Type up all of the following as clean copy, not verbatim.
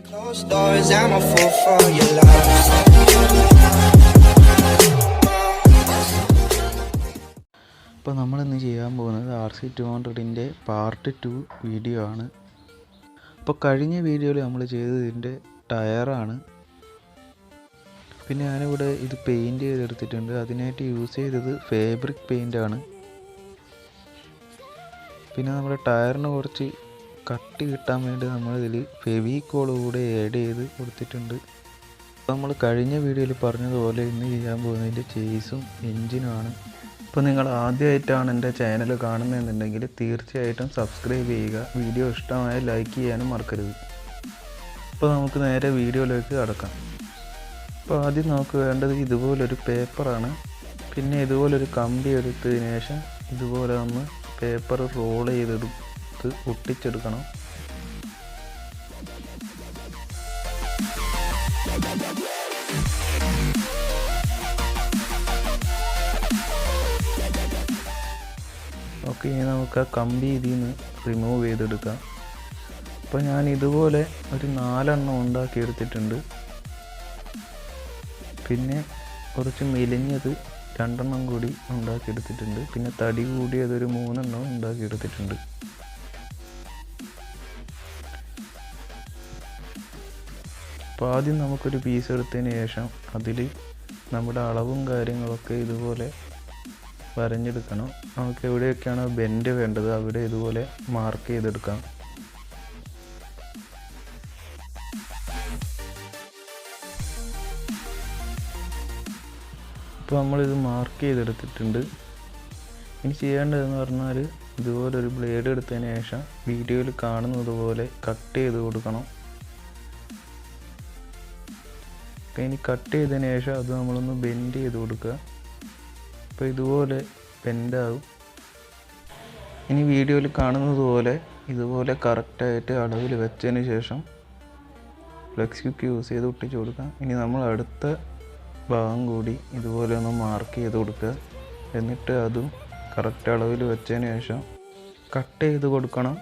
Closed doors, I'm a fool for your love. അപ്പോൾ നമ്മളിന്ന് ചെയ്യാൻ പോകുന്നത് RC200ൻ്റെ പാർട്ട് 2 വീഡിയോ ആണ്. അപ്പോൾ കഴിഞ്ഞ വീഡിയോയിൽ നമ്മൾ ചെയ്തത് ഇതിൻ്റെ ടയറാണ്. പിന്നെ ഞാനിവിടെ ഇത് പെയിൻറ്റ് ചെയ്തെടുത്തിട്ടുണ്ട്. അതിനായിട്ട് യൂസ് ചെയ്തത് ഫാബ്രിക് പെയിൻ്റാണ്. പിന്നെ നമ്മുടെ ടയറിന് കുറച്ച് കട്ടി കിട്ടാൻ വേണ്ടി നമ്മളിതിൽ ഫെവിക്കോൾ കൂടെ ആഡ് ചെയ്ത് കൊടുത്തിട്ടുണ്ട്. അപ്പോൾ നമ്മൾ കഴിഞ്ഞ വീഡിയോയിൽ പറഞ്ഞതുപോലെ ഇന്ന് ചെയ്യാൻ പോകുന്നതിൻ്റെ ചേസും എൻജിനുമാണ്. അപ്പോൾ നിങ്ങൾ ആദ്യമായിട്ടാണ് എൻ്റെ ചാനൽ കാണുന്നതെന്നുണ്ടെങ്കിൽ തീർച്ചയായിട്ടും സബ്സ്ക്രൈബ് ചെയ്യുക. വീഡിയോ ഇഷ്ടമായ ലൈക്ക് ചെയ്യാനും മറക്കരുത്. അപ്പോൾ നമുക്ക് നേരെ വീഡിയോയിലേക്ക് കടക്കാം. അപ്പോൾ ആദ്യം നമുക്ക് വേണ്ടത് ഇതുപോലൊരു പേപ്പറാണ്. പിന്നെ ഇതുപോലൊരു കമ്പി എടുത്തതിന് ശേഷം ഇതുപോലെ ഒന്ന് പേപ്പർ റോൾ ചെയ്തെടുത്ത് ഒട്ടിച്ചെടുക്കണം. ഓക്കെ, ഇനി നമുക്ക് ആ കമ്പി ഇതിൽ നിന്ന് റിമൂവ് ചെയ്തെടുക്കാം. അപ്പോൾ ഞാൻ ഇതുപോലെ ഒരു 4 എണ്ണം ഉണ്ടാക്കിയെടുത്തിട്ടുണ്ട്. പിന്നെ കുറച്ച് മെലിഞ്ഞത് 2 എണ്ണം കൂടി ഉണ്ടാക്കിയെടുത്തിട്ടുണ്ട്. പിന്നെ തടി കൂടിയതൊരു 3 എണ്ണം ഉണ്ടാക്കിയെടുത്തിട്ടുണ്ട്. അപ്പോൾ ആദ്യം നമുക്കൊരു പീസ് എടുത്തതിന് ശേഷം അതിൽ നമ്മുടെ അളവും കാര്യങ്ങളൊക്കെ ഇതുപോലെ വരഞ്ഞെടുക്കണം. നമുക്ക് എവിടെയൊക്കെയാണോ ബെൻഡ് വേണ്ടത് അവിടെ ഇതുപോലെ മാർക്ക് ചെയ്തെടുക്കാം. ഇപ്പോൾ നമ്മളിത് മാർക്ക് ചെയ്തെടുത്തിട്ടുണ്ട്. ഇനി ചെയ്യേണ്ടതെന്ന് പറഞ്ഞാൽ ഇതുപോലൊരു ബ്ലേഡ് എടുത്തതിന് ശേഷം വീഡിയോയിൽ കാണുന്നത് പോലെ കട്ട് ചെയ്ത് കൊടുക്കണം. ഇനി കട്ട് ചെയ്തതിന് ശേഷം അത് നമ്മളൊന്ന് ബെൻഡ് ചെയ്ത് കൊടുക്കുക. അപ്പോൾ ഇതുപോലെ ബെൻഡാവും. ഇനി വീഡിയോയിൽ കാണുന്നത് പോലെ ഇതുപോലെ കറക്റ്റായിട്ട് അളവിൽ വെച്ചതിന് ശേഷം ഫ്ലെക്സ് ക്യൂക്ക് യൂസ് ചെയ്ത് ഒട്ടിച്ച് കൊടുക്കാം. ഇനി നമ്മൾ അടുത്ത ഭാഗം കൂടി ഇതുപോലെ ഒന്ന് മാർക്ക് ചെയ്ത് കൊടുക്കുക. എന്നിട്ട് അതും കറക്റ്റ് അളവിൽ വെച്ചതിന് ശേഷം കട്ട് ചെയ്ത് കൊടുക്കണം.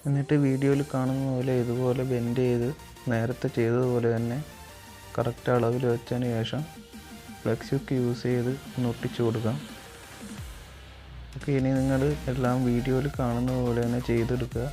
എന്നിട്ട് വീഡിയോയിൽ കാണുന്ന പോലെ ഇതുപോലെ ബെൻഡ് ചെയ്ത് നേരത്തെ ചെയ്തതുപോലെ തന്നെ കറക്റ്റ് അളവിൽ വെച്ചതിന് ശേഷം ഫ്ലെക്സ് ക്യൂക്ക് യൂസ് ചെയ്ത് ഒന്ന് ഒട്ടിച്ച് കൊടുക്കാം. ഓക്കെ, ഇനി നിങ്ങൾ എല്ലാം വീഡിയോയിൽ കാണുന്ന പോലെ തന്നെ ചെയ്തെടുക്കുക.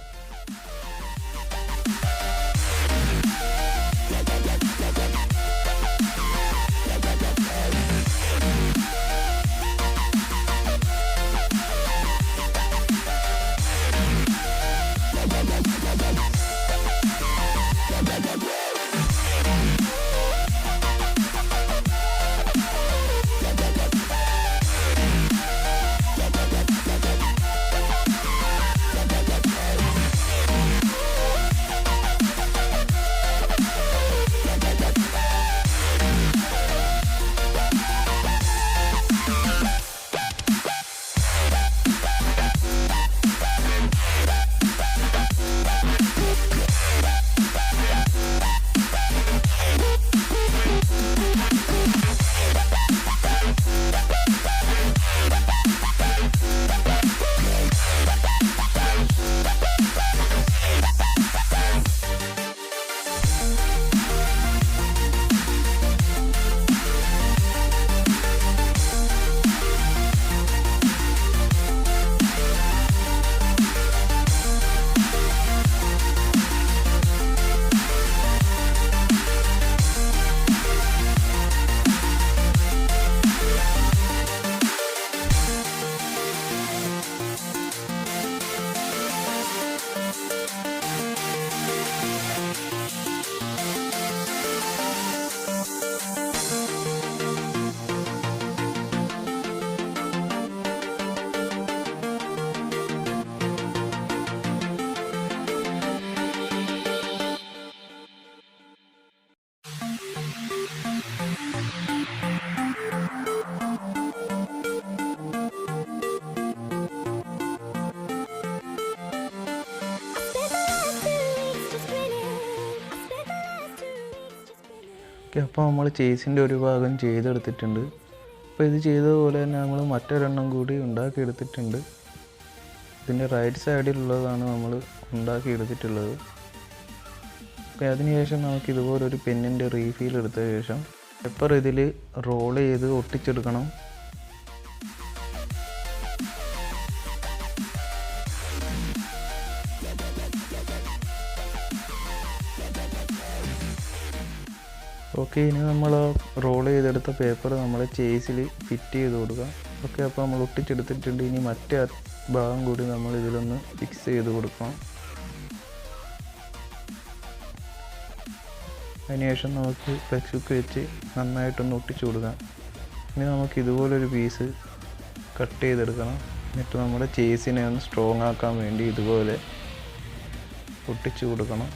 ഓക്കെ, അപ്പോൾ നമ്മൾ ചേസിൻ്റെ ഒരു ഭാഗം ചെയ്തെടുത്തിട്ടുണ്ട്. അപ്പോൾ ഇത് ചെയ്തതുപോലെ തന്നെ നമ്മൾ മറ്റൊരെണ്ണം കൂടി ഉണ്ടാക്കിയെടുത്തിട്ടുണ്ട്. ഇതിൻ്റെ റൈറ്റ് സൈഡിലുള്ളതാണ് നമ്മൾ ഉണ്ടാക്കി എടുത്തിട്ടുള്ളത്. അപ്പോൾ അതിനുശേഷം നമുക്ക് ഇതുപോലൊരു പെന്നിൻ്റെ റീഫിൽ എടുത്ത ശേഷം പേപ്പർ ഇതിൽ റോൾ ചെയ്ത് ഒട്ടിച്ചെടുക്കണം. ഓക്കെ, ഇനി നമ്മൾ റോൾ ചെയ്തെടുത്ത പേപ്പർ നമ്മൾ ചേസിൽ ഫിറ്റ് ചെയ്ത് കൊടുക്കുക. ഓക്കെ, അപ്പോൾ നമ്മൾ ഒട്ടിച്ചെടുത്തിട്ടുണ്ട്. ഇനി മറ്റേ ഭാഗം കൂടി നമ്മൾ ഇതിലൊന്ന് ഫിക്സ് ചെയ്ത് കൊടുക്കണം. അതിനുശേഷം നമുക്ക് ഫ്ലെക്സ് ഹുക്ക് വെച്ച് നന്നായിട്ടൊന്ന് ഒട്ടിച്ചു കൊടുക്കാം. ഇനി നമുക്ക് ഇതുപോലൊരു പീസ് കട്ട് ചെയ്തെടുക്കണം. എന്നിട്ട് നമ്മുടെ ചേസിനെ ഒന്ന് സ്ട്രോങ് ആക്കാൻ വേണ്ടി ഇതുപോലെ ഒട്ടിച്ചു കൊടുക്കണം.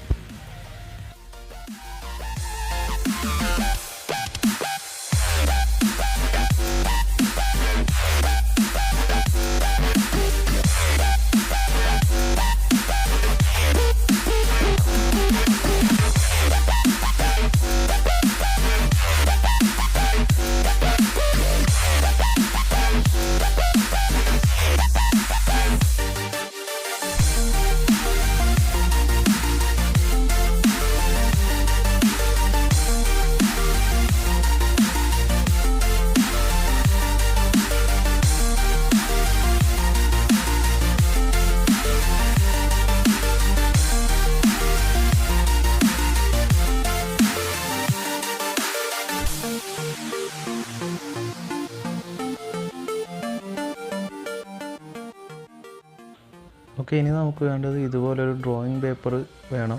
ഓക്കെ, ഇനി നമുക്ക് വേണ്ടത് ഇതുപോലൊരു ഡ്രോയിങ് പേപ്പർ വേണം.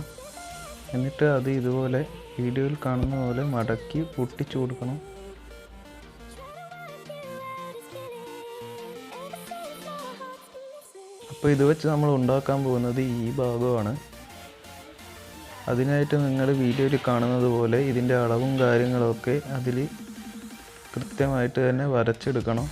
എന്നിട്ട് അത് ഇതുപോലെ വീഡിയോയിൽ കാണുന്ന പോലെ മടക്കി ഒട്ടിച്ചു കൊടുക്കണം. അപ്പോൾ ഇത് വെച്ച് നമ്മൾ ഉണ്ടാക്കാൻ പോകുന്നത് ഈ ഭാഗമാണ്. അതിനായിട്ട് നിങ്ങൾ വീഡിയോയിൽ കാണുന്നത് പോലെ ഇതിൻ്റെ അളവും കാര്യങ്ങളൊക്കെ അതിൽ കൃത്യമായിട്ട് തന്നെ വരച്ചെടുക്കണം.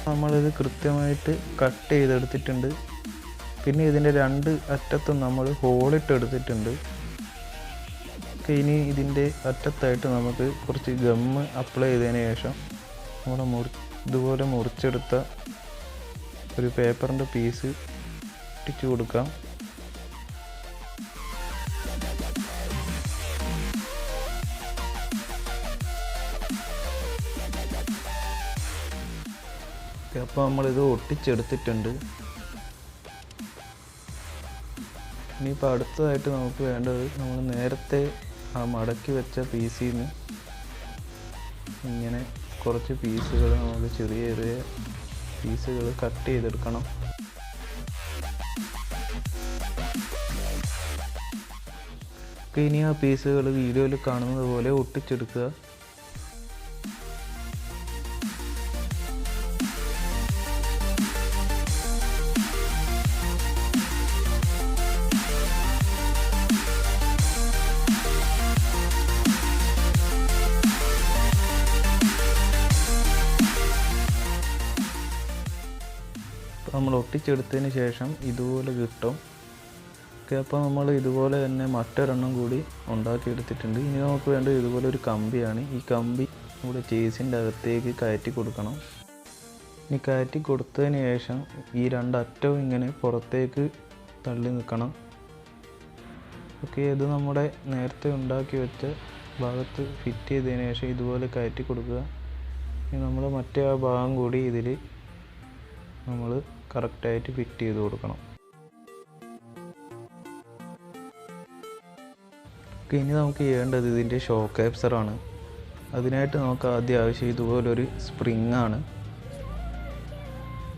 നമ്മളിത് കൃത്യമായിട്ട് കട്ട് ചെയ്തെടുത്തിട്ടുണ്ട്. പിന്നെ ഇതിൻ്റെ രണ്ട് അറ്റത്തും നമ്മൾ ഹോളിട്ട് എടുത്തിട്ടുണ്ട്. ഇനി ഇതിൻ്റെ അറ്റത്തായിട്ട് നമുക്ക് കുറച്ച് ഗമ്മ് അപ്ലൈ ചെയ്തതിന് ശേഷം നമ്മൾ ഇതുപോലെ മുറിച്ചെടുത്ത ഒരു പേപ്പറിൻ്റെ പീസ് ഒട്ടിച്ചു കൊടുക്കാം. അപ്പോൾ നമ്മളിത് ഒട്ടിച്ചെടുത്തിട്ടുണ്ട്. ഇനിയിപ്പോൾ അടുത്തതായിട്ട് നമുക്ക് വേണ്ടത് നമ്മൾ നേരത്തെ ആ മടക്കി വെച്ച പീസിൽ നിന്ന് ഇങ്ങനെ കുറച്ച് പീസുകൾ നമുക്ക് ചെറിയ ചെറിയ പീസുകൾ കട്ട് ചെയ്തെടുക്കണം. ഇനി ആ പീസുകൾ വീഡിയോയിൽ കാണുന്നത് പോലെ ഒട്ടിച്ചെടുക്കുക. നമ്മൾ ഒട്ടിച്ചെടുത്തതിന് ശേഷം ഇതുപോലെ കിട്ടും. ഓക്കെ, അപ്പോൾ നമ്മൾ ഇതുപോലെ തന്നെ മറ്റൊരെണ്ണം കൂടി ഉണ്ടാക്കിയെടുത്തിട്ടുണ്ട്. ഇനി നമുക്ക് വേണ്ടത് ഇതുപോലെ ഒരു കമ്പിയാണ്. ഈ കമ്പി നമ്മുടെ ചേസിൻ്റെ അകത്തേക്ക് കയറ്റി കൊടുക്കണം. ഇനി കയറ്റി കൊടുത്തതിന് ശേഷം ഈ രണ്ടറ്റവും ഇങ്ങനെ പുറത്തേക്ക് തള്ളി നിൽക്കണം. ഓക്കെ, ഇത് നമ്മുടെ നേരത്തെ ഉണ്ടാക്കി വെച്ച ഭാഗത്ത് ഫിറ്റ് ചെയ്തതിന് ശേഷം ഇതുപോലെ കയറ്റി കൊടുക്കുക. ഇനി നമ്മൾ മറ്റേ ആ ഭാഗം കൂടി ഇതിൽ നമ്മൾ കറക്റ്റായിട്ട് ഫിറ്റ് ചെയ്ത് കൊടുക്കണം. ഇനി നമുക്ക് ചെയ്യേണ്ടത് ഇതിൻ്റെ ഷോക്ക് ആബ്സറാണ്. അതിനായിട്ട് നമുക്ക് ആദ്യം ആവശ്യം ഇതുപോലൊരു സ്പ്രിങ് ആണ്.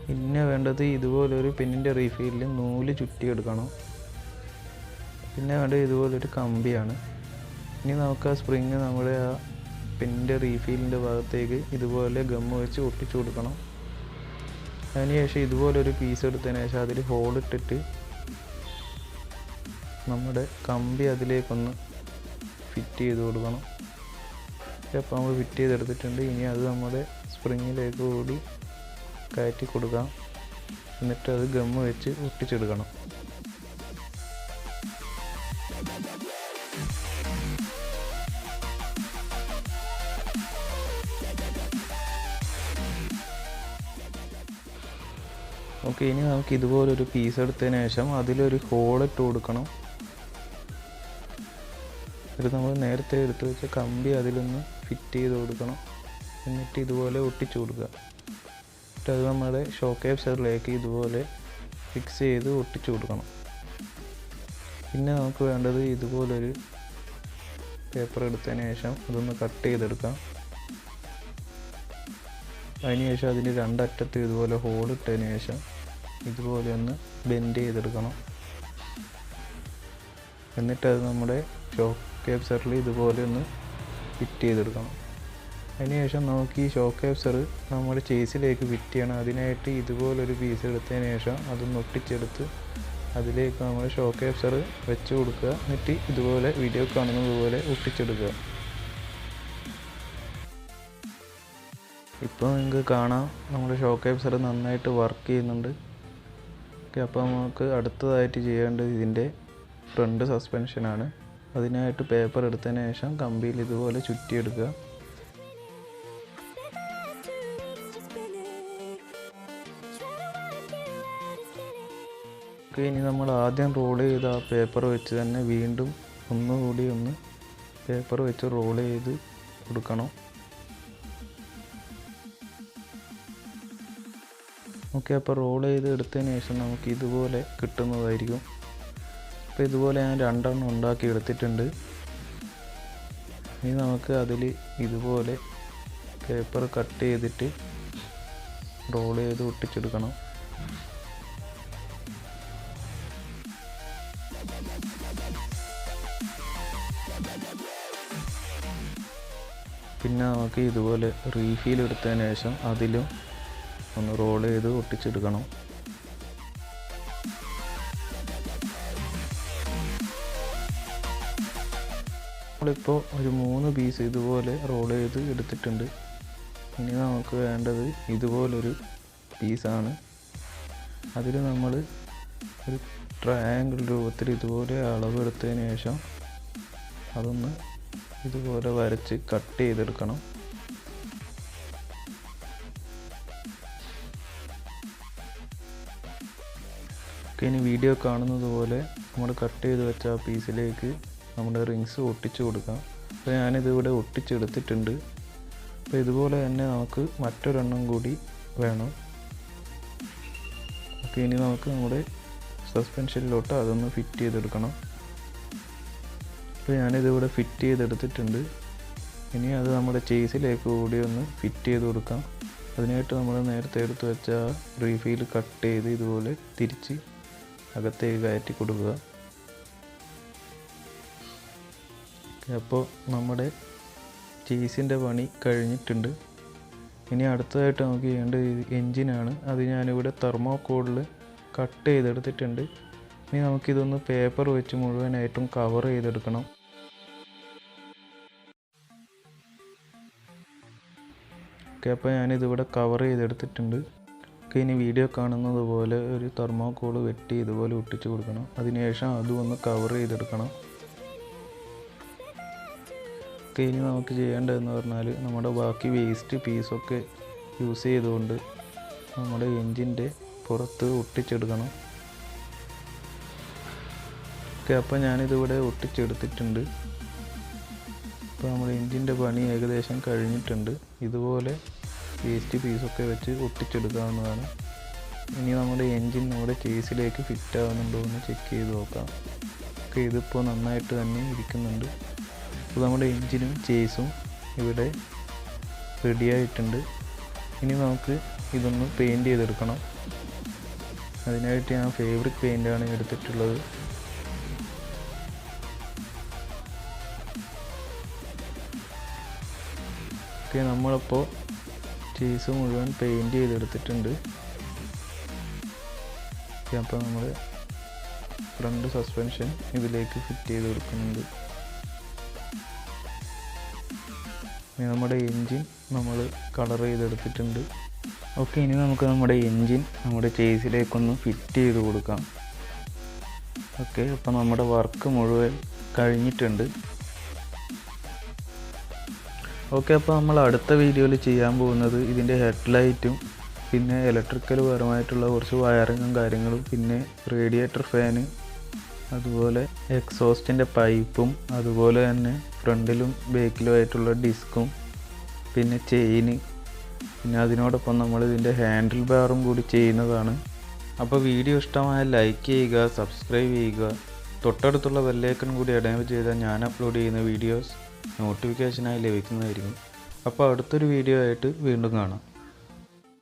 പിന്നെ വേണ്ടത് ഇതുപോലൊരു പെന്നിൻ്റെ റീഫില്ലിൽ നൂല് ചുറ്റിയെടുക്കണം. പിന്നെ വേണ്ടത് ഇതുപോലൊരു കമ്പിയാണ്. ഇനി നമുക്ക് ആ സ്പ്രിങ് നമ്മുടെ ആ പെന്നിൻ്റെ റീഫില്ലിൻ്റെ ഭാഗത്തേക്ക് ഇതുപോലെ ഗമ്മ് വെച്ച് ഒട്ടിച്ചു കൊടുക്കണം. അതിനുശേഷം ഇതുപോലൊരു പീസ് എടുത്തതിന് ശേഷം അതിൽ ഹോളിട്ടിട്ട് നമ്മുടെ കമ്പി അതിലേക്കൊന്ന് ഫിറ്റ് ചെയ്ത് കൊടുക്കണം. അപ്പോൾ നമ്മൾ ഫിറ്റ് ചെയ്തെടുത്തിട്ടുണ്ട്. ഇനി അത് നമ്മുടെ സ്പ്രിങ്ങിലേക്ക് കൂടി കയറ്റി കൊടുക്കാം. എന്നിട്ട് അത് ഗമ്മ് വെച്ച് ഒട്ടിച്ചെടുക്കണം. ഓക്കെ, ഇനി നമുക്ക് ഇതുപോലൊരു പീസ് എടുത്തതിന് ശേഷം അതിലൊരു ഹോളിട്ട് കൊടുക്കണം. ഇത് നമ്മൾ നേരത്തെ എടുത്ത് വെച്ച കമ്പി അതിലൊന്ന് ഫിറ്റ് ചെയ്ത് കൊടുക്കണം. എന്നിട്ട് ഇതുപോലെ ഒട്ടിച്ചു കൊടുക്കുക. എന്നിട്ട് അത് നമ്മുടെ ഷോക്ക് അബ്സോർബറിലേക്ക് ഇതുപോലെ ഫിക്സ് ചെയ്ത് ഒട്ടിച്ചു കൊടുക്കണം. പിന്നെ നമുക്ക് വേണ്ടത് ഇതുപോലൊരു പേപ്പർ എടുത്തതിന് ശേഷം അതൊന്ന് കട്ട് ചെയ്തെടുക്കാം. അതിനുശേഷം അതിന് രണ്ടറ്റത്ത് ഇതുപോലെ ഹോൾ ഇട്ടതിന് ശേഷം ഇതുപോലെ ഒന്ന് ബെൻഡ് ചെയ്തെടുക്കണം. എന്നിട്ട് അത് നമ്മുടെ ഷോക്ക് അബ്സോർബറിൽ ഇതുപോലെ ഒന്ന് ഫിറ്റ് ചെയ്തെടുക്കണം. അതിനുശേഷം നമുക്ക് ഈ ഷോക്ക് അബ്സോർബർ നമ്മുടെ ചേസിലേക്ക് ഫിറ്റ് ചെയ്യണം. അതിനായിട്ട് ഇതുപോലൊരു പീസ് എടുത്തതിന് ശേഷം അതൊന്ന് ഒട്ടിച്ചെടുത്ത് അതിലേക്ക് നമ്മൾ ഷോക്ക് അബ്സോർബർ വെച്ച് കൊടുക്കുക. എന്നിട്ട് ഇതുപോലെ വീഡിയോ കാണുന്നത് പോലെ ഒട്ടിച്ചെടുക്കുക. ഇപ്പോൾ നിങ്ങൾക്ക് കാണാം നമ്മുടെ ഷോക്ക് അബ്സോർബർ നന്നായിട്ട് വർക്ക് ചെയ്യുന്നുണ്ട്. ഓക്കെ, അപ്പോൾ നമുക്ക് അടുത്തതായിട്ട് ചെയ്യേണ്ടത് ഇതിൻ്റെ ഫ്രണ്ട് സസ്പെൻഷനാണ്. അതിനായിട്ട് പേപ്പർ എടുത്തതിന് ശേഷം കമ്പിയിൽ ഇതുപോലെ ചുറ്റിയെടുക്കുക. ഇനി നമ്മൾ ആദ്യം റോൾ ചെയ്ത ആ പേപ്പർ വെച്ച് തന്നെ വീണ്ടും ഒന്നുകൂടി ഒന്ന് പേപ്പർ വെച്ച് റോൾ ചെയ്ത് കൊടുക്കണം. ഓക്കെ, അപ്പോൾ റോൾ ചെയ്ത് എടുത്തതിന് ശേഷം നമുക്ക് ഇതുപോലെ കിട്ടുന്നതായിരിക്കും. അപ്പോൾ ഇതുപോലെ ഞാൻ 2 എണ്ണം ഉണ്ടാക്കി എടുത്തിട്ടുണ്ട്. ഇനി നമുക്ക് അതിൽ ഇതുപോലെ പേപ്പർ കട്ട് ചെയ്തിട്ട് റോൾ ചെയ്ത് ഒട്ടിച്ചെടുക്കണം. പിന്നെ നമുക്ക് ഇതുപോലെ റീഫിൽ എടുത്തതിന് ശേഷം അതിലും ഒന്ന് റോൾ ചെയ്ത് ഒട്ടിച്ചെടുക്കണം. നമ്മളിപ്പോൾ ഒരു 3 പീസ് ഇതുപോലെ റോൾ ചെയ്ത് എടുത്തിട്ടുണ്ട്. ഇനി നമുക്ക് വേണ്ടത് ഇതുപോലൊരു പീസാണ്. അതിൽ നമ്മൾ ഒരു ട്രയാങ്കിൾ രൂപത്തിൽ ഇതുപോലെ അളവെടുത്തതിന് ശേഷം അതൊന്ന് ഇതുപോലെ വരച്ച് കട്ട് ചെയ്തെടുക്കണം. ഇനി വീഡിയോ കാണുന്നത് പോലെ നമ്മൾ കട്ട് ചെയ്ത് വെച്ച ആ പീസിലേക്ക് നമ്മുടെ റിങ്സ് ഒട്ടിച്ചു കൊടുക്കാം. അപ്പോൾ ഞാനിതിവിടെ ഒട്ടിച്ചെടുത്തിട്ടുണ്ട്. അപ്പോൾ ഇതുപോലെ തന്നെ നമുക്ക് മറ്റൊരെണ്ണം കൂടി വേണം. ഓക്കെ, ഇനി നമുക്ക് നമ്മുടെ സസ്പെൻഷനിലോട്ട് അതൊന്ന് ഫിറ്റ് ചെയ്തെടുക്കണം. അപ്പോൾ ഞാനിതിവിടെ ഫിറ്റ് ചെയ്തെടുത്തിട്ടുണ്ട്. ഇനി അത് നമ്മുടെ ചേസിലേക്ക് കൂടി ഒന്ന് ഫിറ്റ് ചെയ്ത് കൊടുക്കാം. അതിനായിട്ട് നമ്മൾ നേരത്തെ എടുത്ത് വെച്ച റീഫിൽ കട്ട് ചെയ്ത് ഇതുപോലെ തിരിച്ച് അകത്തേക്ക് കയറ്റി കൊടുക്കുക. അപ്പോൾ നമ്മുടെ ചേസിൻ്റെ പണി കഴിഞ്ഞിട്ടുണ്ട്. ഇനി അടുത്തതായിട്ട് നമുക്ക് ചെയ്യേണ്ടത് എൻജിനാണ്. അത് ഞാനിവിടെ തെർമോക്കോളിൽ കട്ട് ചെയ്തെടുത്തിട്ടുണ്ട്. ഇനി നമുക്കിതൊന്ന് പേപ്പർ വെച്ച് മുഴുവനായിട്ടും കവർ ചെയ്തെടുക്കണം. ഓക്കെ, അപ്പോൾ ഞാനിതിവിടെ കവർ ചെയ്തെടുത്തിട്ടുണ്ട്. ഓക്കെ, ഇനി വീഡിയോ കാണുന്നത് പോലെ ഒരു തെർമോക്കോൾ വെട്ടി ഇതുപോലെ ഒട്ടിച്ച് കൊടുക്കണം. അതിനുശേഷം അതും ഒന്ന് കവർ ചെയ്തെടുക്കണം. ഓക്കെ, ഇനി നമുക്ക് ചെയ്യേണ്ടതെന്ന് പറഞ്ഞാൽ നമ്മുടെ ബാക്കി വേസ്റ്റ് പീസൊക്കെ യൂസ് ചെയ്തുകൊണ്ട് നമ്മുടെ എൻജിൻ്റെ പുറത്ത് ഒട്ടിച്ചെടുക്കണം. ഓക്കെ, അപ്പോൾ ഞാനിതിവിടെ ഒട്ടിച്ചെടുത്തിട്ടുണ്ട്. അപ്പോൾ നമ്മുടെ എൻജിൻ്റെ പണി ഏകദേശം കഴിഞ്ഞിട്ടുണ്ട്. ഇതുപോലെ വേസ്റ്റ് പീസൊക്കെ വെച്ച് ഒട്ടിച്ചെടുക്കാവുന്നതാണ്. ഇനി നമ്മുടെ എൻജിൻ നമ്മുടെ ചേസിലേക്ക് ഫിറ്റ് ആവുന്നുണ്ടോ എന്ന് ചെക്ക് ചെയ്ത് നോക്കാം. ഓക്കെ, ഇതിപ്പോൾ നന്നായിട്ട് തന്നെ ഇരിക്കുന്നുണ്ട്. അപ്പോൾ നമ്മുടെ എൻജിനും ചേസും ഇവിടെ റെഡിയായിട്ടുണ്ട്. ഇനി നമുക്ക് ഇതൊന്ന് പെയിൻറ്റ് ചെയ്തെടുക്കണം. അതിനായിട്ട് ഞാൻ ഫേബ്രിക് പെയിൻ്റാണ് എടുത്തിട്ടുള്ളത്. ഓക്കെ, നമ്മളപ്പോൾ ചേസ് മുഴുവൻ പെയിൻറ്റ് ചെയ്തെടുത്തിട്ടുണ്ട്. ഓക്കെ, അപ്പോൾ നമ്മൾ ഫ്രണ്ട് സസ്പെൻഷൻ ഇതിലേക്ക് ഫിറ്റ് ചെയ്ത് കൊടുക്കുന്നുണ്ട്. ഇനി നമ്മുടെ എൻജിൻ നമ്മൾ കളർ ചെയ്തെടുത്തിട്ടുണ്ട്. ഓക്കെ, ഇനി നമുക്ക് നമ്മുടെ എൻജിൻ നമ്മുടെ ചേസിലേക്കൊന്ന് ഫിറ്റ് ചെയ്ത് കൊടുക്കാം. ഓക്കെ, അപ്പോൾ നമ്മുടെ വർക്ക് മുഴുവൻ കഴിഞ്ഞിട്ടുണ്ട്. ഓക്കെ, അപ്പോൾ നമ്മൾ അടുത്ത വീഡിയോയിൽ ചെയ്യാൻ പോകുന്നത് ഇതിൻ്റെ ഹെഡ്ലൈറ്റും പിന്നെ ഇലക്ട്രിക്കൽ പരമായിട്ടുള്ള കുറച്ച് വയറിങ്ങും കാര്യങ്ങളും, പിന്നെ റേഡിയേറ്റർ ഫാന്, അതുപോലെ എക്സോസ്റ്റിൻ്റെ പൈപ്പും, അതുപോലെ തന്നെ ഫ്രണ്ടിലും ബാക്കിലുമായിട്ടുള്ള ഡിസ്കും, പിന്നെ ചെയിന്, പിന്നെ അതിനോടൊപ്പം നമ്മൾ ഇതിൻ്റെ ഹാൻഡിൽ ബാറും കൂടി ചെയ്യുന്നതാണ്. അപ്പോൾ വീഡിയോ ഇഷ്ടമായാൽ ലൈക്ക് ചെയ്യുക, സബ്സ്ക്രൈബ് ചെയ്യുക, തൊട്ടടുത്തുള്ള ബെല്ലൈക്കൺ കൂടി എനേബിൾ ചെയ്താൽ ഞാൻ അപ്ലോഡ് ചെയ്യുന്ന വീഡിയോസ് നോട്ടിഫിക്കേഷനായി ലഭിക്കുന്നതായിരിക്കും. അപ്പോൾ അടുത്തൊരു വീഡിയോ ആയിട്ട് വീണ്ടും കാണാം.